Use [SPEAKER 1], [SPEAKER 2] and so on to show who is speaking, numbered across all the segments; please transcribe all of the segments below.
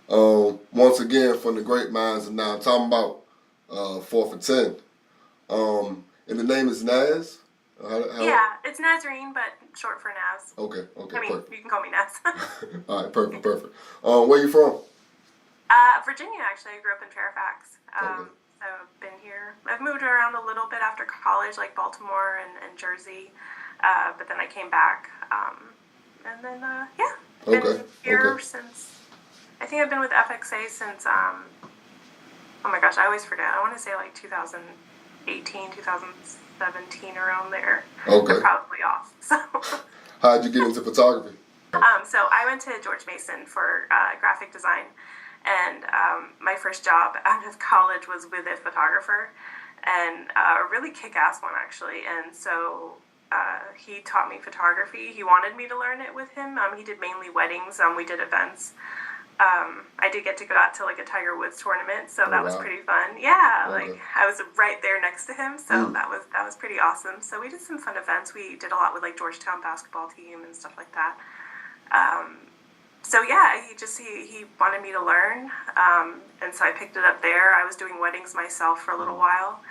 [SPEAKER 1] Once again, from the great minds of now, I'm talking about 4 for 10. And the name is Naz.
[SPEAKER 2] Yeah, it's Nazarene, but short for Naz.
[SPEAKER 1] Okay, okay,
[SPEAKER 2] I mean,
[SPEAKER 1] perfect.
[SPEAKER 2] you can call me Naz.
[SPEAKER 1] All right, perfect, perfect. Where you from?
[SPEAKER 2] Virginia, actually. I grew up in Fairfax.
[SPEAKER 1] Okay,
[SPEAKER 2] So I've been here. I've moved around a little bit after college, like Baltimore and Jersey. But then I came back. And then, yeah,
[SPEAKER 1] okay,
[SPEAKER 2] been
[SPEAKER 1] okay.
[SPEAKER 2] here since, I think I've been with FXA since, oh my gosh, I always forget. I want to say like 2018, 2017, around there. I'm
[SPEAKER 1] Okay.
[SPEAKER 2] probably off. So.
[SPEAKER 1] How'd you get into photography?
[SPEAKER 2] So I went to George Mason for graphic design, and my first job out of college was with a photographer, and a really kick-ass one actually. And so he taught me photography. He wanted me to learn it with him. He did mainly weddings. We did events. I did get to go out to like a Tiger Woods tournament, so
[SPEAKER 1] Oh
[SPEAKER 2] that was
[SPEAKER 1] wow.
[SPEAKER 2] pretty fun. Yeah, like
[SPEAKER 1] Okay.
[SPEAKER 2] I was right there next to him, so
[SPEAKER 1] Mm.
[SPEAKER 2] that was pretty awesome. So we did some fun events. We did a lot with like Georgetown basketball team and stuff like that. Um, so yeah, he wanted me to learn, and so I picked it up there. I was doing weddings myself for a little while,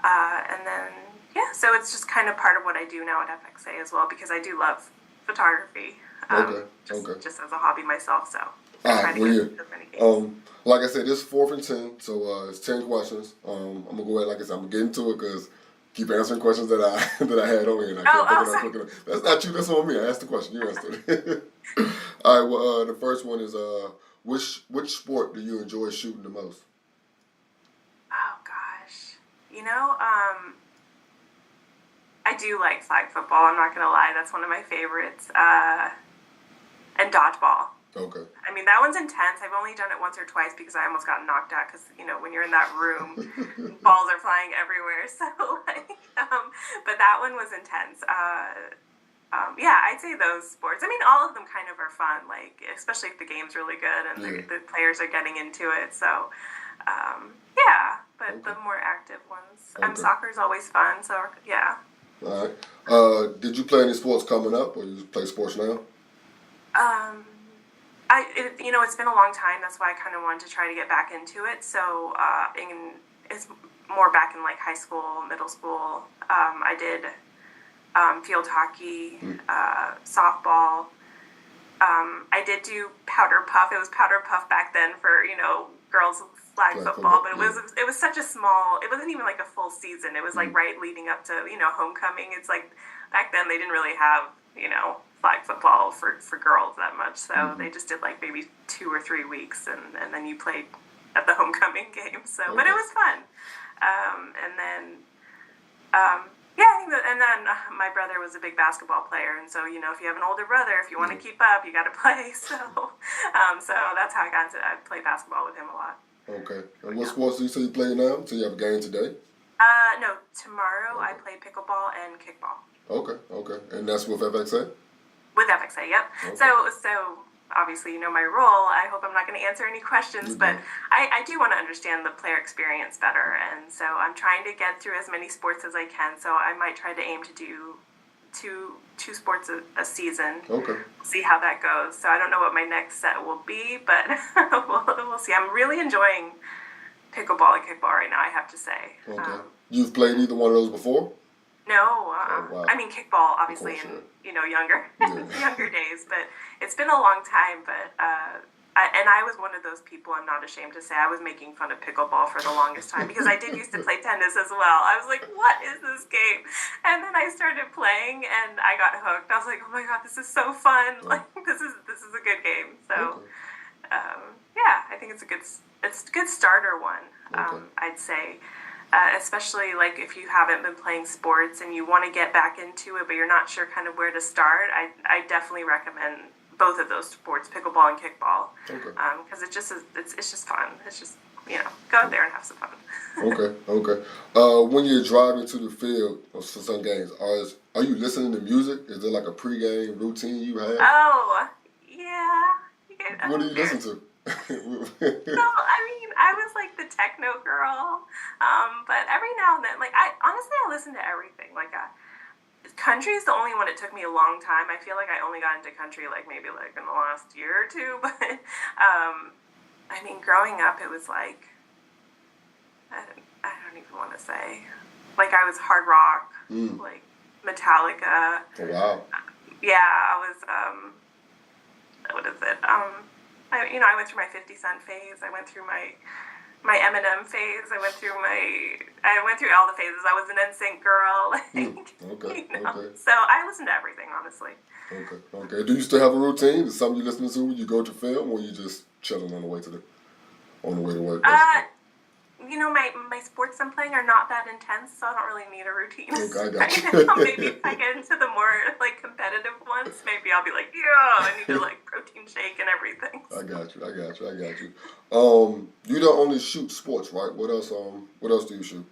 [SPEAKER 2] and then yeah, so it's just kind of part of what I do now at FXA as well because I do love photography,
[SPEAKER 1] Okay.
[SPEAKER 2] just
[SPEAKER 1] Okay.
[SPEAKER 2] just as a hobby myself. So I
[SPEAKER 1] All
[SPEAKER 2] try
[SPEAKER 1] right.
[SPEAKER 2] to
[SPEAKER 1] Well,
[SPEAKER 2] get
[SPEAKER 1] yeah.
[SPEAKER 2] as many games.
[SPEAKER 1] Like I said, this is 4 for 10, so it's 10 questions. I'm gonna go ahead. Like I said, I'm gonna get into it because keep answering questions that I that I had on here and I
[SPEAKER 2] Oh,
[SPEAKER 1] can't think
[SPEAKER 2] oh,
[SPEAKER 1] of that
[SPEAKER 2] sorry.
[SPEAKER 1] quick enough. That's not you. That's on me. I asked the question. You answered it. All right. Well, the first one is which sport do you enjoy shooting the most?
[SPEAKER 2] Oh gosh, you know, I do like flag football. I'm not gonna lie, that's one of my favorites. And dodgeball.
[SPEAKER 1] Okay.
[SPEAKER 2] I mean, that one's intense. I've only done it once or twice because I almost got knocked out because, when you're in that room, balls are flying everywhere. So, like, but that one was intense. Yeah, I'd say those sports. I mean, all of them kind of are fun, like, especially if the game's really good and
[SPEAKER 1] Yeah.
[SPEAKER 2] the players are getting into it. So, yeah, but
[SPEAKER 1] Okay.
[SPEAKER 2] the more active ones.
[SPEAKER 1] Okay.
[SPEAKER 2] Soccer's always fun. So, yeah.
[SPEAKER 1] All right. Did you play any sports coming up, or you play sports now?
[SPEAKER 2] Um, it's been a long time. That's why I kind of wanted to try to get back into it. So, it's more back in like high school, middle school. I did field hockey,
[SPEAKER 1] Mm.
[SPEAKER 2] softball. I did do powder puff. It was powder puff back then for girls flag
[SPEAKER 1] Flag
[SPEAKER 2] football,
[SPEAKER 1] football.
[SPEAKER 2] but it
[SPEAKER 1] Yeah.
[SPEAKER 2] was it was such a small. It wasn't even like a full season. It was like
[SPEAKER 1] Mm.
[SPEAKER 2] right leading up to homecoming. It's like back then they didn't really have flag football for girls that much, so
[SPEAKER 1] Mm-hmm.
[SPEAKER 2] they just did like maybe 2 or 3 weeks, and then you played at the homecoming game. So, but it
[SPEAKER 1] Okay.
[SPEAKER 2] was fun. And then yeah, I think that, and then my brother was a big basketball player, and so if you have an older brother, if you want to
[SPEAKER 1] Yeah.
[SPEAKER 2] keep up, you got to play. So that's how I got into. I play basketball with him a lot.
[SPEAKER 1] Okay. And
[SPEAKER 2] But
[SPEAKER 1] what
[SPEAKER 2] yeah.
[SPEAKER 1] sports do you say you play now? So you have a game today?
[SPEAKER 2] No, tomorrow I
[SPEAKER 1] Okay.
[SPEAKER 2] play pickleball and kickball
[SPEAKER 1] Okay. Okay. And that's with FXA?
[SPEAKER 2] with FXA. Yep.
[SPEAKER 1] Okay.
[SPEAKER 2] So obviously my role. I hope I'm not going to answer any questions,
[SPEAKER 1] You
[SPEAKER 2] but
[SPEAKER 1] do.
[SPEAKER 2] I do want to understand the player experience better, and so I'm trying to get through as many sports as I can. So I might try to aim to do two sports a season.
[SPEAKER 1] Okay.
[SPEAKER 2] See how that goes. So I don't know what my next set will be, but we'll see. I'm really enjoying pickleball and kickball right now, I have to say.
[SPEAKER 1] Okay. You've played either one of those before?
[SPEAKER 2] No,
[SPEAKER 1] Oh wow.
[SPEAKER 2] I mean kickball,
[SPEAKER 1] Of
[SPEAKER 2] obviously,
[SPEAKER 1] course,
[SPEAKER 2] in
[SPEAKER 1] yeah.
[SPEAKER 2] younger
[SPEAKER 1] Yeah.
[SPEAKER 2] younger days, but it's been a long time. But I was one of those people. I'm not ashamed to say I was making fun of pickleball for the longest time because I did used to play tennis as well. I was like, "What is this game?" And then I started playing, and I got hooked. I was like, "Oh my god, this is so fun!
[SPEAKER 1] Oh,
[SPEAKER 2] Like this is a good game." So
[SPEAKER 1] okay.
[SPEAKER 2] yeah, I think it's a good starter one.
[SPEAKER 1] Okay.
[SPEAKER 2] I'd say. Especially like if you haven't been playing sports and you want to get back into it, but you're not sure kind of where to start. I definitely recommend both of those sports, pickleball and kickball,
[SPEAKER 1] Okay.
[SPEAKER 2] because it's just fun. It's just go out there and have some fun.
[SPEAKER 1] Okay. Okay. When you're driving to the field for some games, are you listening to music? Is there like a pregame routine you have?
[SPEAKER 2] Oh yeah, I
[SPEAKER 1] What do
[SPEAKER 2] mean
[SPEAKER 1] you listen
[SPEAKER 2] there's.
[SPEAKER 1] to?
[SPEAKER 2] So I mean, I was like the techno girl, but every now and then, like I listen to everything. Like country is the only one. It took me a long time. I feel like I only got into country like maybe like in the last year or two, but um, I mean, growing up, it was like, I don't even want to say. Like, I was hard rock, like Metallica.
[SPEAKER 1] Oh, wow.
[SPEAKER 2] Yeah, I was, what is it? I went through my 50 Cent phase. I went through my Eminem phase. I went through all the phases. I was an NSYNC girl.
[SPEAKER 1] Okay, okay.
[SPEAKER 2] So I listened to everything, honestly.
[SPEAKER 1] Okay. Do you still have a routine? Is something you listen to when you go to film, or you just chilling on the way to work?
[SPEAKER 2] My sports I'm playing are not that intense, so I don't really need a routine.
[SPEAKER 1] Okay, I got you.
[SPEAKER 2] Maybe if I get into the more like competitive ones, maybe I'll be like, yeah, I need to like protein shake and everything.
[SPEAKER 1] I got you. You don't only shoot sports, right? What else? What else do you shoot?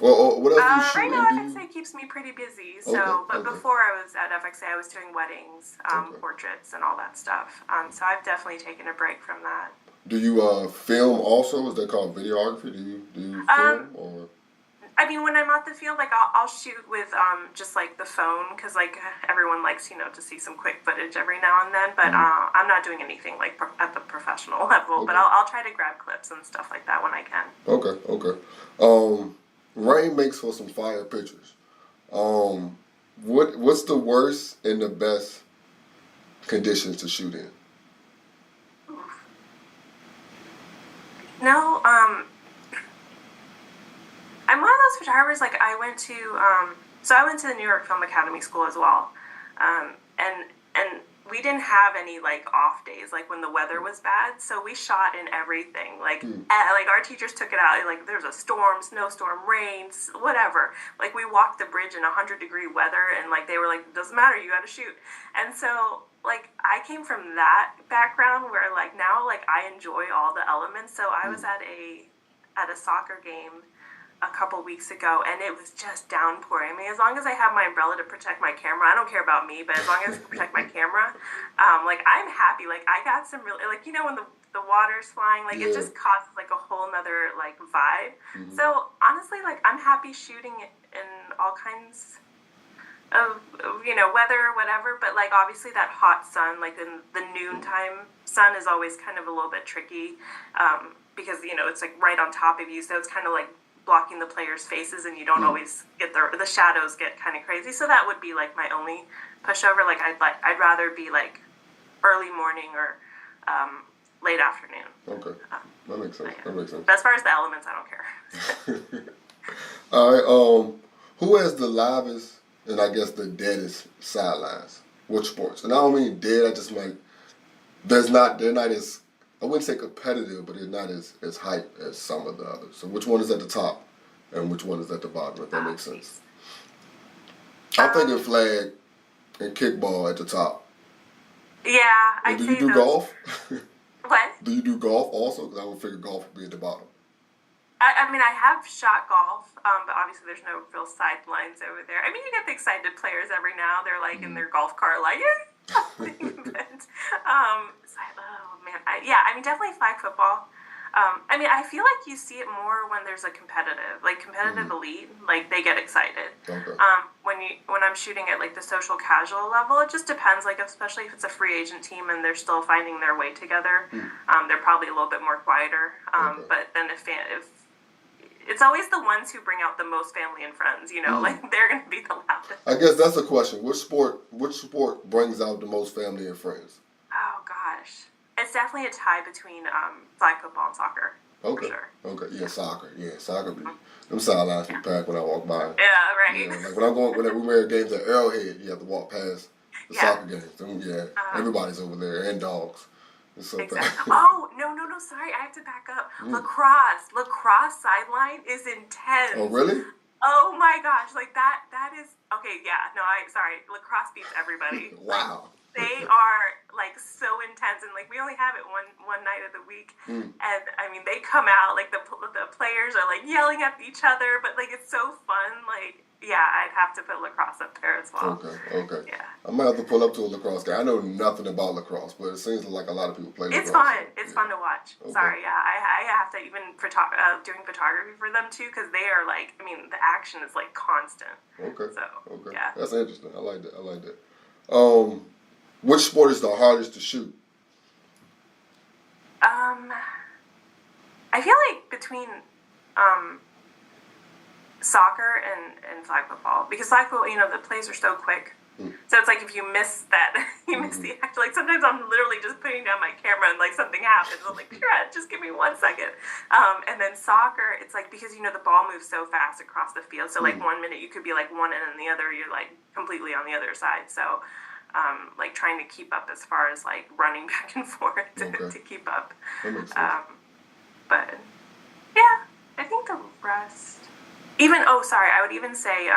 [SPEAKER 1] Or what else do you shoot?
[SPEAKER 2] Right now, FXA keeps me pretty busy. So, but before I was at FXA, I was doing weddings, portraits, and all that stuff. So I've definitely taken a break from that.
[SPEAKER 1] Do you film also? Is that called videography? Do you film or?
[SPEAKER 2] I mean, when I'm at the field, like I'll shoot with just like the phone, because like everyone likes to see some quick footage every now and then. But I'm not doing anything like at the professional level.
[SPEAKER 1] Okay.
[SPEAKER 2] But I'll try to grab clips and stuff like that when I can.
[SPEAKER 1] Okay. Rain makes for some fire pictures. What's the worst and the best conditions to shoot in?
[SPEAKER 2] No, I'm one of those photographers. Like I went to the New York Film Academy School as well, and we didn't have any like off days, like when the weather was bad. So we shot in everything. Like like our teachers took it out. Like there's a storm, snowstorm, rains, whatever. Like we walked the bridge in 100-degree weather, and like they were like, doesn't matter, you got to shoot. And so like I came from that background where like now like I enjoy all the elements. So I was at a soccer game a couple weeks ago, and it was just downpouring. I mean, as long as I have my umbrella to protect my camera, I don't care about me, but as long as I protect my camera, like I'm happy. Like I got some really, like when the water's flying, like it just causes like a whole nother like vibe. So honestly, like I'm happy shooting in all kinds of weather or whatever, but like obviously that hot sun, like in the noontime sun, is always kind of a little bit tricky, because it's like right on top of you, so it's kind of like blocking the players' faces, and you don't always get the shadows get kind of crazy. So that would be like my only pushover. Like I'd rather be like early morning or late afternoon.
[SPEAKER 1] Okay, that makes sense. That makes sense.
[SPEAKER 2] But as far as the elements, I don't care.
[SPEAKER 1] All right. Who has the livest and I guess the deadest sidelines? Which sports? And I don't mean dead. I just mean they're not as, I wouldn't say competitive, but they're not as hype as some of the others. So which one is at the top and which one is at the bottom, if that makes sense? I'm thinking flag and kickball at the top.
[SPEAKER 2] Yeah, I
[SPEAKER 1] do you do golf?
[SPEAKER 2] What?
[SPEAKER 1] Do you do golf also? Because I would figure golf would be at the bottom.
[SPEAKER 2] I mean, I have shot golf, but obviously there's no real sidelines over there. I mean, you get the excited players every now. They're like in their golf cart, like, but, oh man, I mean, definitely flag football. I mean, I feel like you see it more when there's a competitive elite, like they get excited.
[SPEAKER 1] Okay.
[SPEAKER 2] When I'm shooting at like the social casual level, it just depends. Like especially if it's a free agent team and they're still finding their way together, they're probably a little bit more quieter. But then if it's always the ones who bring out the most family and friends, like they're going to be the loudest.
[SPEAKER 1] I guess that's the question. Which sport brings out the most family and friends?
[SPEAKER 2] Oh gosh. It's definitely a tie between flag football and soccer.
[SPEAKER 1] Okay.
[SPEAKER 2] For sure.
[SPEAKER 1] Okay. Yeah, soccer. Them sidelines be packed when I walk by.
[SPEAKER 2] Yeah, right.
[SPEAKER 1] Yeah, like when we wear games at Arrowhead, you have to walk past the soccer games. Everybody's over there and dogs. It's so
[SPEAKER 2] exactly.
[SPEAKER 1] bad.
[SPEAKER 2] Oh, no, sorry, I have to back up. Lacrosse sideline is intense.
[SPEAKER 1] Oh, really?
[SPEAKER 2] Oh my gosh, like that is, okay, yeah, no, sorry, lacrosse beats everybody.
[SPEAKER 1] Wow.
[SPEAKER 2] They are like so intense, and like we only have it one night of the week, and I mean they come out like the players are like yelling at each other, but like it's so fun. Like I'd have to put lacrosse up there as well.
[SPEAKER 1] Okay.
[SPEAKER 2] Yeah.
[SPEAKER 1] I might have to pull up to a lacrosse game. I know nothing about lacrosse, but it seems like a lot of people play lacrosse.
[SPEAKER 2] It's fun. It's fun to watch. Okay. Sorry, I have to even doing photography for them too, because they are like, I mean, the action is like constant.
[SPEAKER 1] Okay.
[SPEAKER 2] So yeah,
[SPEAKER 1] that's interesting. I like that. Which sport is the hardest to shoot?
[SPEAKER 2] I feel like between soccer and flag football, because flag football, the plays are so quick. So it's like if you miss that, you miss the act. Like sometimes I'm literally just putting down my camera and like something happens. I'm like, Purette, just give me 1 second. And then soccer, it's like because the ball moves so fast across the field. So like 1 minute you could be like one end and the other you're like completely on the other side. So like trying to keep up as far as like running back and forth to keep up.
[SPEAKER 1] That makes sense.
[SPEAKER 2] But yeah, I think the rest. I would even say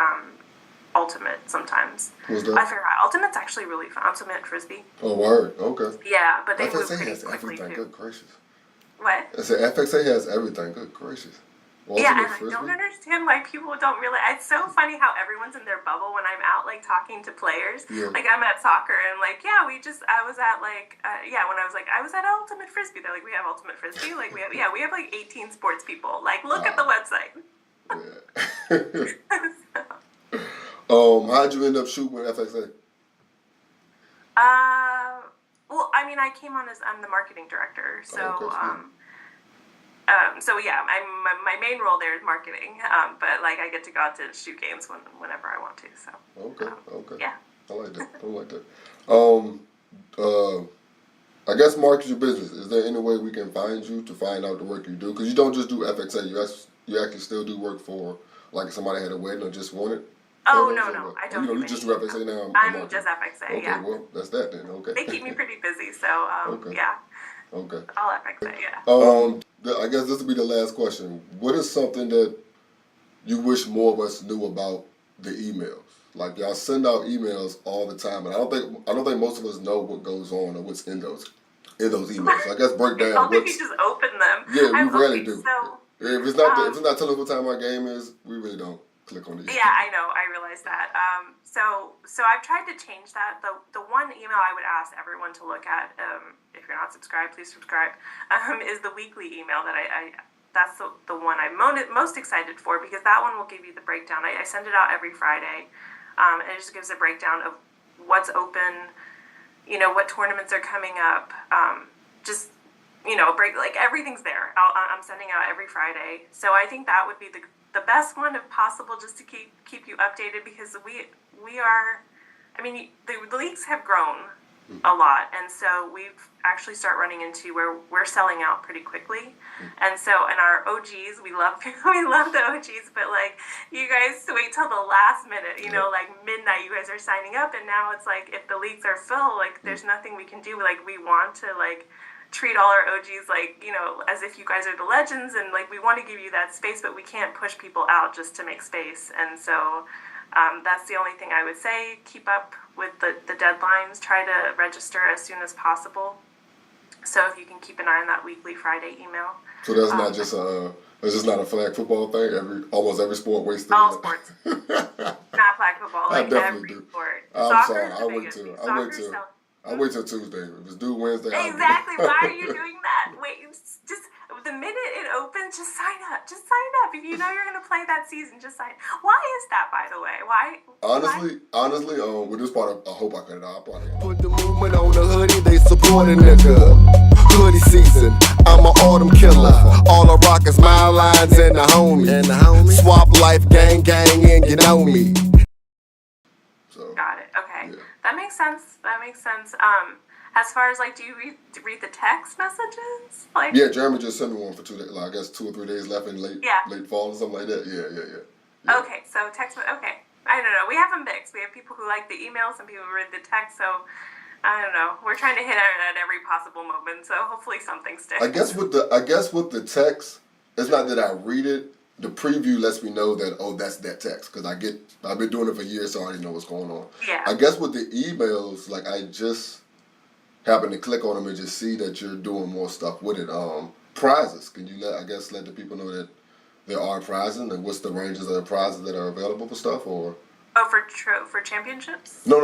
[SPEAKER 2] ultimate sometimes.
[SPEAKER 1] What's that?
[SPEAKER 2] I forgot. Ultimate's actually really fun. Ultimate frisbee.
[SPEAKER 1] Oh, word. Okay.
[SPEAKER 2] Yeah, but they move
[SPEAKER 1] FXA
[SPEAKER 2] pretty
[SPEAKER 1] has
[SPEAKER 2] quickly
[SPEAKER 1] everything.
[SPEAKER 2] too.
[SPEAKER 1] Good gracious.
[SPEAKER 2] What?
[SPEAKER 1] I said FXA has everything. Good gracious.
[SPEAKER 2] Yeah, and I don't understand why people don't realize. It's so funny how everyone's in their bubble when I'm out, like, talking to players.
[SPEAKER 1] Yeah.
[SPEAKER 2] Like, I'm at soccer, and, like, I was at, like, when I was at Ultimate Frisbee. They're like, we have Ultimate Frisbee. Like, we have, like, 18 sports people. Like, look at the website.
[SPEAKER 1] Yeah. How'd you end up shooting with FXA?
[SPEAKER 2] Well, I mean, I came on as I'm the marketing director, so my main role there is marketing, but like I get to go out to shoot games whenever I want to. So
[SPEAKER 1] Okay.
[SPEAKER 2] Yeah.
[SPEAKER 1] I like that. I guess market your business. Is there any way we can find you to find out the work you do? Because you don't just do FXA. You actually still do work for like if somebody had a wedding or just wanted.
[SPEAKER 2] Oh no, I don't.
[SPEAKER 1] You just do FXA now.
[SPEAKER 2] I'm just FXA.
[SPEAKER 1] Okay,
[SPEAKER 2] yeah.
[SPEAKER 1] Well, that's that then. Okay.
[SPEAKER 2] They keep me pretty busy, so
[SPEAKER 1] Okay.
[SPEAKER 2] yeah.
[SPEAKER 1] Okay.
[SPEAKER 2] All FXA, yeah.
[SPEAKER 1] I guess this will be the last question. What is something that you wish more of us knew about the emails? Like y'all send out emails all the time, and I don't think most of us know what goes on or what's in those emails. So I guess break down.
[SPEAKER 2] I think you just open them.
[SPEAKER 1] Yeah, we rarely do.
[SPEAKER 2] So,
[SPEAKER 1] if it's not telling us what time our game is, we really don't click on it.
[SPEAKER 2] Yeah, I know. I realize that. So I've tried to change that. The one email I would ask everyone to look at, if you're not subscribed, please subscribe, is the weekly email that that's the one I'm most excited for because that one will give you the breakdown. I send it out every Friday, and it just gives a breakdown of what's open, what tournaments are coming up, like everything's there. I'm sending out every Friday. So I think that would be the best one if possible, just to keep you updated because we are, the leagues have grown a lot, and so we've actually start running into where we're selling out pretty quickly, and so in our OGs we love the OGs, but like you guys wait till the last minute, like midnight you guys are signing up, and now it's like if the leagues are full, like there's nothing we can do. Like we want to like treat all our OGs like, as if you guys are the legends, and like we want to give you that space, but we can't push people out just to make space. And so that's the only thing I would say. Keep up with the deadlines. Try to register as soon as possible. So if you can keep an eye on that weekly Friday email.
[SPEAKER 1] So that's not just it's just not a flag football thing. Almost every sport wastes.
[SPEAKER 2] All sports, not flag football. Like every
[SPEAKER 1] do.
[SPEAKER 2] sport.
[SPEAKER 1] I'm
[SPEAKER 2] sorry.
[SPEAKER 1] I wait till Tuesday. If it's due Wednesday.
[SPEAKER 2] Exactly. Why are you doing that? Wait, just the minute it opens, just sign up. Just sign up. If you know you're going to play that season, just sign. Why is that, by the way? Why?
[SPEAKER 1] Honestly, with this part, I hope I cut it out.
[SPEAKER 3] Put the movement on the hoodie, they support a nigga. Hoodie season, I'm an autumn killer. All I rock is my lines and the homie. Swap life, gang, and you know me.
[SPEAKER 2] Got it. Okay. Yeah. That makes sense. As far as like, do you read the text messages? Like,
[SPEAKER 1] yeah, Jeremy just sent me one for 2 days. Like, I guess 2 or 3 days left in late fall or something like that. Yeah.
[SPEAKER 2] Okay, so text. Okay, I don't know. We have a mix. We have people who like the emails and people who read the text. So I don't know. We're trying to hit it at every possible moment. So hopefully something sticks.
[SPEAKER 1] I guess with the text, it's not that I read it. The preview lets me know that that's that text because I've been doing it for years, so I already know what's going on.
[SPEAKER 2] Yeah.
[SPEAKER 1] I guess with the emails, like I just happen to click on them and just see that you're doing more stuff with it. Prizes. Can you let the people know that there are prizes and what's the ranges of the prizes that are available for stuff or?
[SPEAKER 2] Oh, for championships?
[SPEAKER 1] No.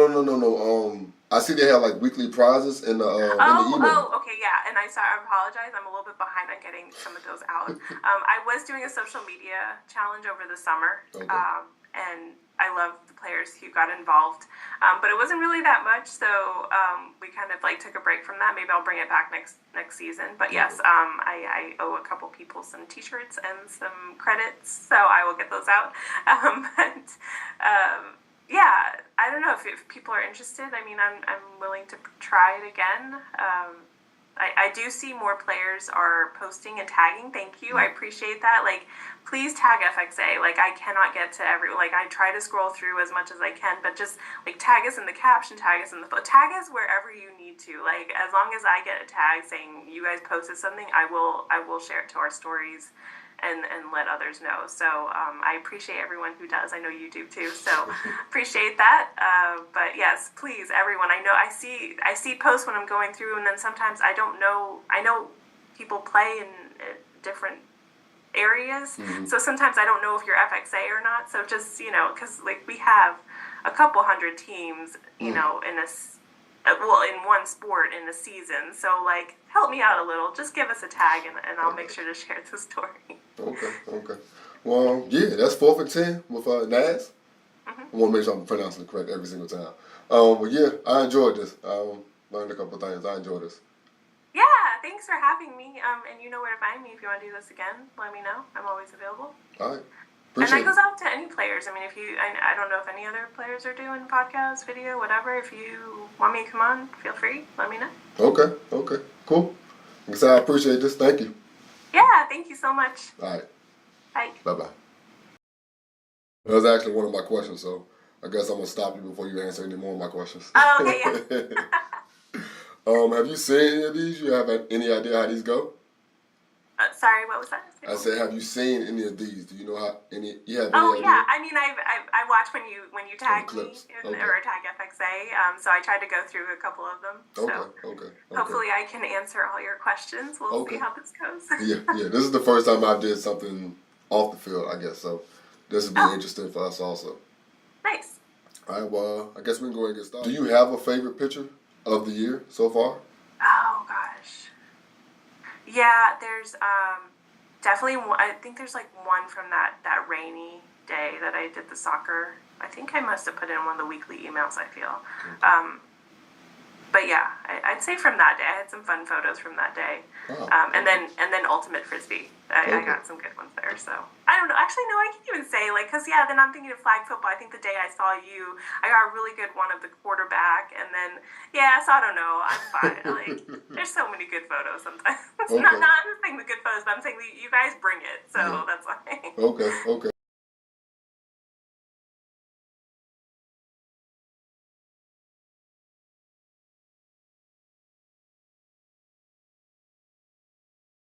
[SPEAKER 1] I see they have like weekly prizes in the email.
[SPEAKER 2] Oh, okay, yeah. And I apologize. I'm a little bit behind on getting some of those out. I was doing a social media challenge over the summer.
[SPEAKER 1] Okay.
[SPEAKER 2] and I love the players who got involved. But it wasn't really that much, so we kind of like took a break from that. Maybe I'll bring it back next season. But yes, I owe a couple people some T-shirts and some credits, so I will get those out. Yeah, I don't know if people are interested. I mean, I'm willing to try it again. I do see more players are posting and tagging. Thank you. I appreciate that. Like, please tag FXA. Like, I cannot get to like, I try to scroll through as much as I can, but just, like, tag us in the caption, tag us in the tag us wherever you need to. Like, as long as I get a tag saying you guys posted something, I will share it to our stories and let others know. So I appreciate everyone who does. I know you do too. So appreciate that. But yes, please, everyone. I know I see posts when I'm going through, and then sometimes I don't know. I know people play in different areas, so sometimes I don't know if you're FXA or not. So just because like we have a couple hundred teams, in in one sport in a season. So like, help me out a little. Just give us a tag, and I'll make sure to share the story.
[SPEAKER 1] Okay. Well, yeah, that's 4th and 10 with Naz. I want to make sure I'm pronouncing it correct every single time. But yeah, I enjoyed this. Learned a couple of things. I enjoyed this.
[SPEAKER 2] Yeah, thanks for having me. And you know where to find me if you want to do this again. Let me know. I'm always available.
[SPEAKER 1] All right.
[SPEAKER 2] And
[SPEAKER 1] Appreciate
[SPEAKER 2] that goes out to any players. I mean, I don't know if any other players are doing podcasts, video, whatever. If you want me to come on, feel free. Let me know.
[SPEAKER 1] Okay. Cool. Like I said, I appreciate this. Thank you.
[SPEAKER 2] Yeah, thank you so much.
[SPEAKER 1] All right.
[SPEAKER 2] Bye.
[SPEAKER 1] Bye-bye. That was actually one of my questions, so I guess I'm going to stop you before you answer any more of my questions.
[SPEAKER 2] Oh, okay, yeah.
[SPEAKER 1] Have you seen any of these? You have any idea how these go?
[SPEAKER 2] Sorry, what was that?
[SPEAKER 1] I said, have you seen any of these? Do you know how any? You have any
[SPEAKER 2] Oh
[SPEAKER 1] idea?
[SPEAKER 2] yeah, I mean, I watch when you tag me
[SPEAKER 1] Okay.
[SPEAKER 2] or tag FXA. So I tried to go through a couple of them. So
[SPEAKER 1] Okay.
[SPEAKER 2] hopefully I can answer all your questions. We'll see how this goes.
[SPEAKER 1] Yeah. This is the first time I did something off the field, I guess. So this will be interesting for us also.
[SPEAKER 2] Nice.
[SPEAKER 1] All right. Well, I guess we can go ahead and get started. Do you have a favorite picture of the year so far?
[SPEAKER 2] Oh gosh. Yeah, there's definitely one. I think there's like one from that rainy day that I did the soccer. I think I must have put in one of the weekly emails, I feel.
[SPEAKER 1] Okay.
[SPEAKER 2] But yeah, I'd say from that day. I had some fun photos from that day.
[SPEAKER 1] Wow.
[SPEAKER 2] And then Ultimate Frisbee. I got some good ones there. So I don't know. Actually, no, I can't even say then I'm thinking of flag football. I think the day I saw you, I got a really good one of the quarterback, and then so I don't know. I'm fine. There's so many good photos sometimes.
[SPEAKER 1] Okay.
[SPEAKER 2] Not saying the good photos, but I'm saying you guys bring it. So that's why.
[SPEAKER 1] Okay.